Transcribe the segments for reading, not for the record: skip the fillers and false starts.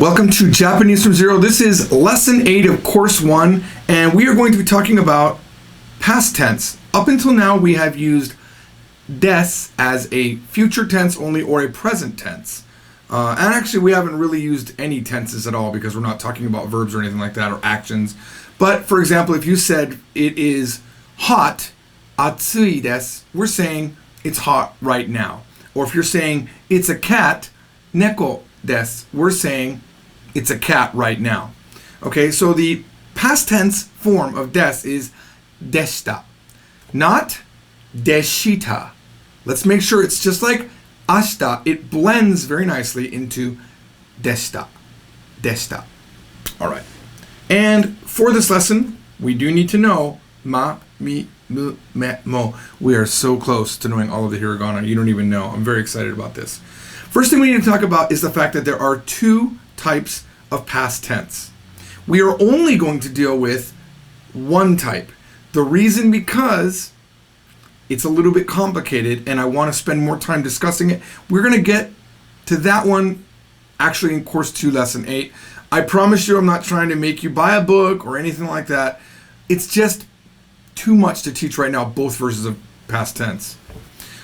Welcome to Japanese from Zero. This is lesson 8 of course 1, and we are going to be talking about past tense. Up until now, we have used des as a future tense only or a present tense. And actually, we haven't really used any tenses at all because we're not talking about verbs or anything like that or actions. But for example, if you said it is hot, atsui desu, we're saying it's hot right now. Or if you're saying it's a cat, neko desu, we're saying it's a cat right now. Okay, so the past tense form of des is DESHITA, not DESHITA. Let's make sure it's just like ashita. It blends very nicely into DESHITA. DESHITA. All right. And for this lesson, we do need to know ma, mi, mu, me, mo. We are so close to knowing all of the hiragana. You don't even know. I'm very excited about this. First thing we need to talk about is the fact that there are two types of past tense. We are only going to deal with one type. The reason because it's a little bit complicated and I want to spend more time discussing it. We're going to get to that one actually in course 2, lesson 8. I promise you I'm not trying to make you buy a book or anything like that. It's just too much to teach right now, both versions of past tense.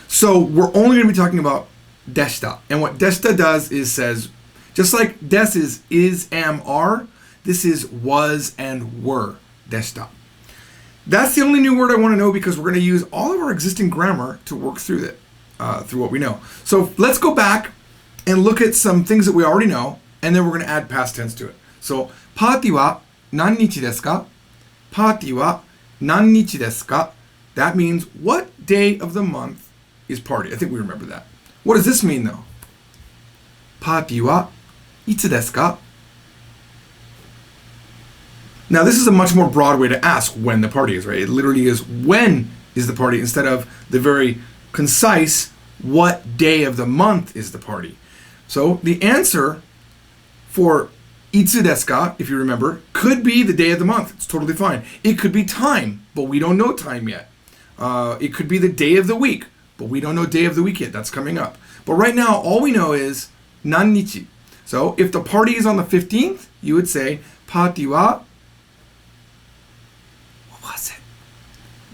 So we're only going to be talking about deshita. And what deshita does is says, just like des is, am, are, this is was and were, deshita. That's the only new word I want to know because we're going to use all of our existing grammar to work through it, through what we know. So let's go back and look at some things that we already know, and then we're going to add past tense to it. So, party wa nannichi desu ka? Party wa nannichi desu ka? That means what day of the month is party? I think we remember that. What does this mean though? Party wa itsu desu ka? Now this is a much more broad way to ask when the party is, right? It literally is when is the party instead of the very concise what day of the month is the party. So the answer for itsu desu ka, if you remember, could be the day of the month. It's totally fine. It could be time, but we don't know time yet. It could be the day of the week, but we don't know day of the week yet. That's coming up. But right now, all we know is nannichi. So if the party is on the 15th, you would say party wa, what was it?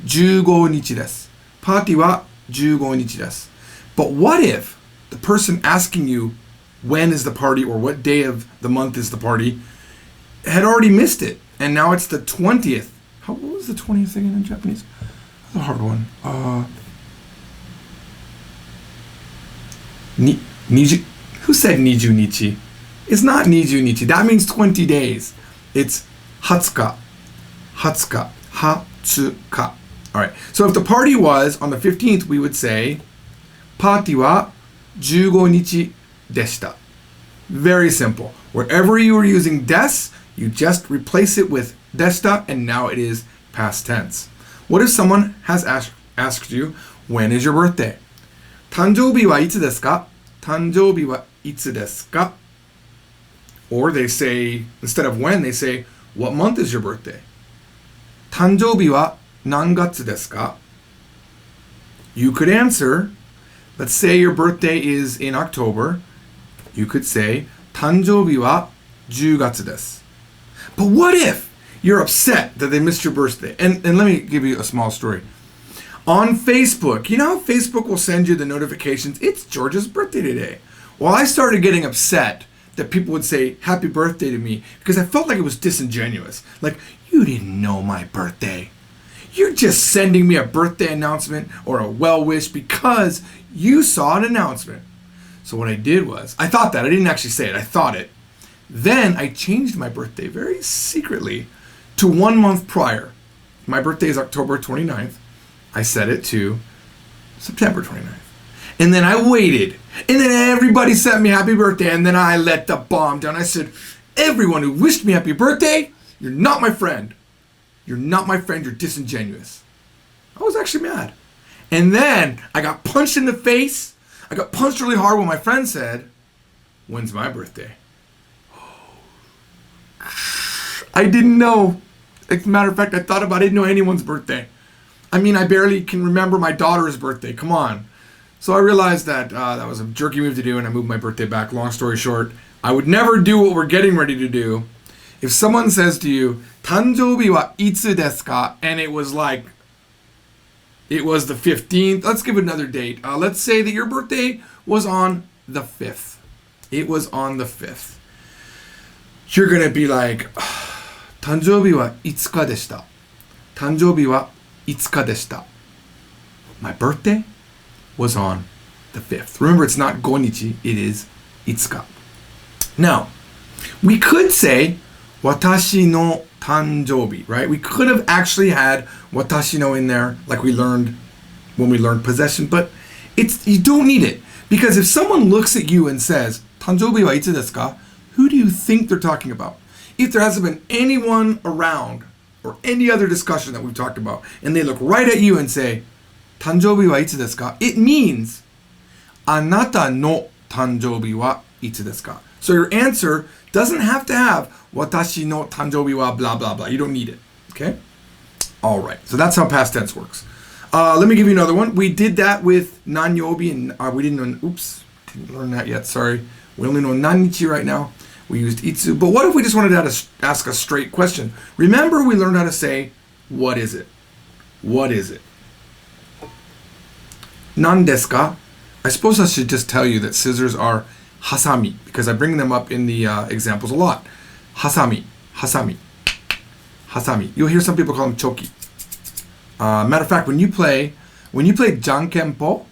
15日です. Party wa 15日です. But what if the person asking you when is the party or what day of the month is the party had already missed it and now it's the 20th? What was the 20th again in Japanese? That's a hard one. Who said niju nichi? It's not niju nichi. That means 20 days. It's hatsuka. Hatsuka. Hatsuka. All right. So if the party was on the 15th, we would say party wa 15日でした. Very simple. Wherever you are using des, you just replace it with deshita, and now it is past tense. What if someone has asked you, when is your birthday? 誕生日はいつですか? 誕生日はいつですか? Or they say, instead of when, they say, what month is your birthday? 誕生日は何月ですか? You could answer, let's say your birthday is in October. You could say, 誕生日は10月です. But what if you're upset that they missed your birthday? And let me give you a small story. On Facebook, you know how Facebook will send you the notifications, it's George's birthday today. Well, I started getting upset that people would say happy birthday to me because I felt like it was disingenuous. Like, you didn't know my birthday. You're just sending me a birthday announcement or a well wish because you saw an announcement. So what I did was, I thought that. I didn't actually say it. I thought it. Then I changed my birthday very secretly to 1 month prior. My birthday is October 29th. I set it to September 29th. And then I waited. And then everybody sent me happy birthday. And then I let the bomb down. I said, everyone who wished me happy birthday, you're not my friend. You're not my friend. You're disingenuous. I was actually mad. And then I got punched in the face. I got punched really hard when my friend said, when's my birthday? I didn't know. As a matter of fact, I thought about it. I didn't know anyone's birthday. I mean, I barely can remember my daughter's birthday. Come on. So I realized that that was a jerky move to do, and I moved my birthday back. Long story short, I would never do what we're getting ready to do. If someone says to you, 誕生日はいつですか? And it was like, it was the 15th. Let's give it another date. Let's say that your birthday was on the 5th. It was on the 5th. You're going to be like, 誕生日はいつかでした. 誕生日はいつかでした. My birthday was on the 5th. Remember, it's not 5日, it is いつか. Now, we could say 私の誕生日, right? We could have actually had 私の in there, like we learned when we learned possession, but you don't need it. Because if someone looks at you and says, 誕生日はいつですか? Who do you think they're talking about? If there hasn't been anyone around or any other discussion that we've talked about, and they look right at you and say, 誕生日はいつですか? It means あなたの誕生日はいつですか? So your answer doesn't have to have 私の誕生日は blah blah blah. You don't need it. Okay? All right. So that's how past tense works. Let me give you another one. We did that with nanyobi and we didn't learn that yet. Sorry. We only know nanichi right now. We used itsu. But what if we just wanted to ask a straight question? Remember, we learned how to say, what is it? What is it? Nan desu ka? I suppose I should just tell you that scissors are hasami, because I bring them up in the examples a lot. Hasami, hasami, hasami. You'll hear some people call them choki. Matter of fact, when you play jankenpo,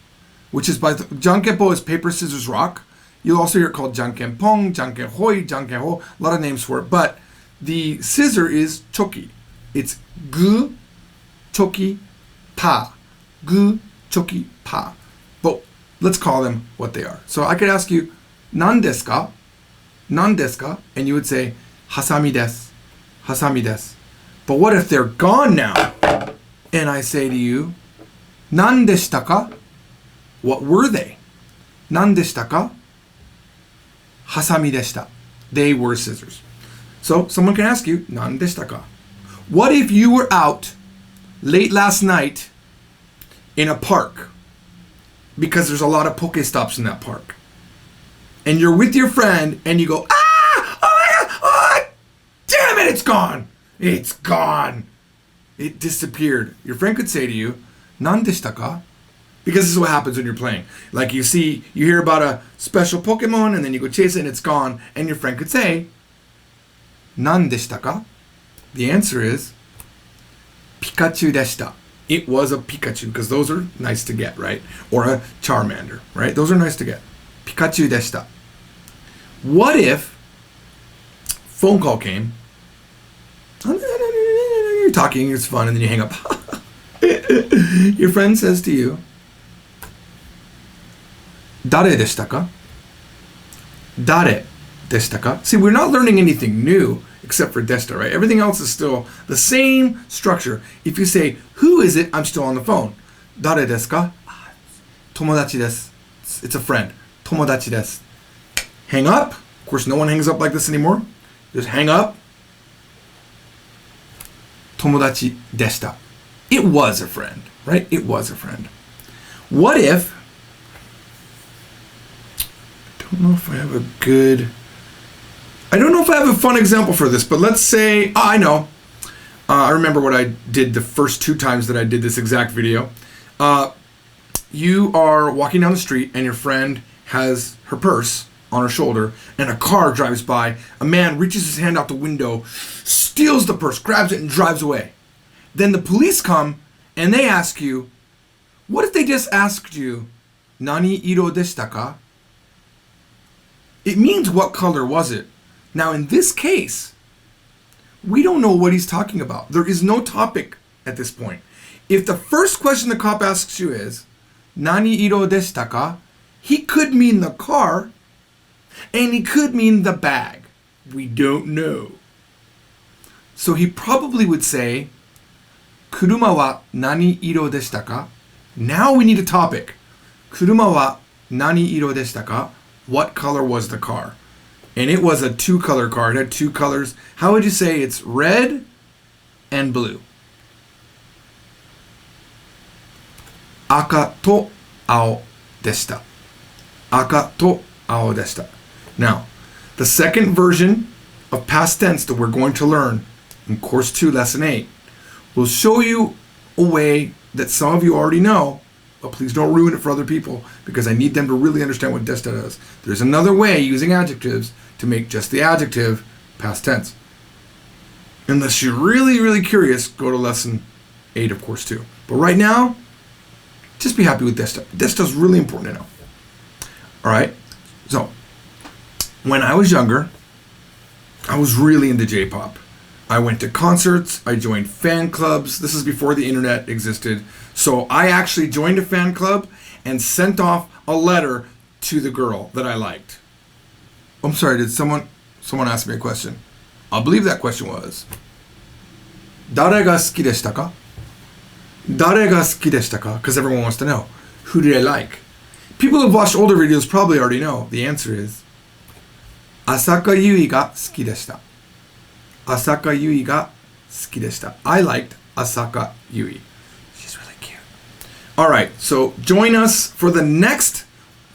which is jankenpo is paper, scissors, rock. You'll also hear it called jankenpong, jankenhoi, jankenho, a lot of names for it. But the scissor is choki. It's gu, choki, pa. Gu, choki, pa. But let's call them what they are. So I could ask you, nan desu ka? Nan desu ka? And you would say, hasami desu. Hasami desu. But what if they're gone now? And I say to you, nan deshita ka? What were they? Nan deshita ka? Hasami deshita. They were scissors. So someone can ask you, nan deshita ka? What if you were out late last night in a park? Because there's a lot of Pokestops in that park. And you're with your friend and you go, ah! Oh my God! Oh, damn it! It's gone! It's gone! It disappeared. Your friend could say to you, nan deshita ka? Because this is what happens when you're playing. Like you hear about a special Pokemon and then you go chase it and it's gone. And your friend could say, nan deshita ka? The answer is, Pikachu deshita. It was a Pikachu, because those are nice to get, right? Or a Charmander, right? Those are nice to get. Pikachu deshita. What if phone call came, you're talking, it's fun, and then you hang up. Your friend says to you, Dare deshita ka? Dare deshita ka? See, we're not learning anything new except for deshita, right? Everything else is still the same structure. If you say, who is it? I'm still on the phone. Dare desu ka? Tomodachi desu. It's a friend. Tomodachi desu. Hang up. Of course, no one hangs up like this anymore. Just hang up. Tomodachi deshita. It was a friend, right? It was a friend. What if, I don't know if I have a fun example for this, but let's say, I know. I remember what I did the first 2 times that I did this exact video. You are walking down the street and your friend has her purse on her shoulder and a car drives by. A man reaches his hand out the window, steals the purse, grabs it and drives away. Then the police come and they ask you, what if they just asked you, Nani iro deshita ka? It means what color was it? Now in this case, we don't know what he's talking about. There is no topic at this point. If the first question the cop asks you is, Nani iro deshita ka? He could mean the car, and he could mean the bag. We don't know. So he probably would say, Kuruma wa nani iro deshita ka? Now we need a topic. Kuruma wa nani iro deshita ka? What color was the car? And it was a 2-color car. It had 2 colors. How would you say it's red and blue? Aka to ao deshita. Aka to ao deshita. Now, The second version of past tense that we're going to learn in Course 2, Lesson 8, will show you a way that some of you already know, but please don't ruin it for other people because I need them to really understand what DESHITA is. There's another way using adjectives to make just the adjective past tense. Unless you're really, really curious, go to Lesson 8 of Course 2. But right now, just be happy with DESHITA. DESHITA is really important to know. All right? So, when I was younger, I was really into J-pop. I went to concerts, I joined fan clubs. This is before the internet existed. So I actually joined a fan club and sent off a letter to the girl that I liked. I'm sorry, did someone ask me a question? I believe that question was, 誰が好きでしたか? 誰が好きでしたか? Because everyone wants to know. Who did I like? People who've watched older videos probably already know. The answer is, 浅香唯が好きでした。浅香唯が好きでした。I liked Asaka Yui. She's really cute. Alright, so join us for the next,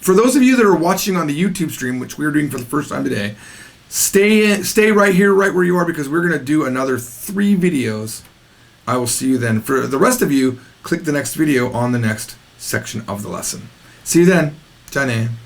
for those of you that are watching on the YouTube stream, which we're doing for the first time today, stay right here, right where you are, because we're going to do another 3 videos. I will see you then. For the rest of you, click the next video on the next section of the lesson. See you then. じゃあね。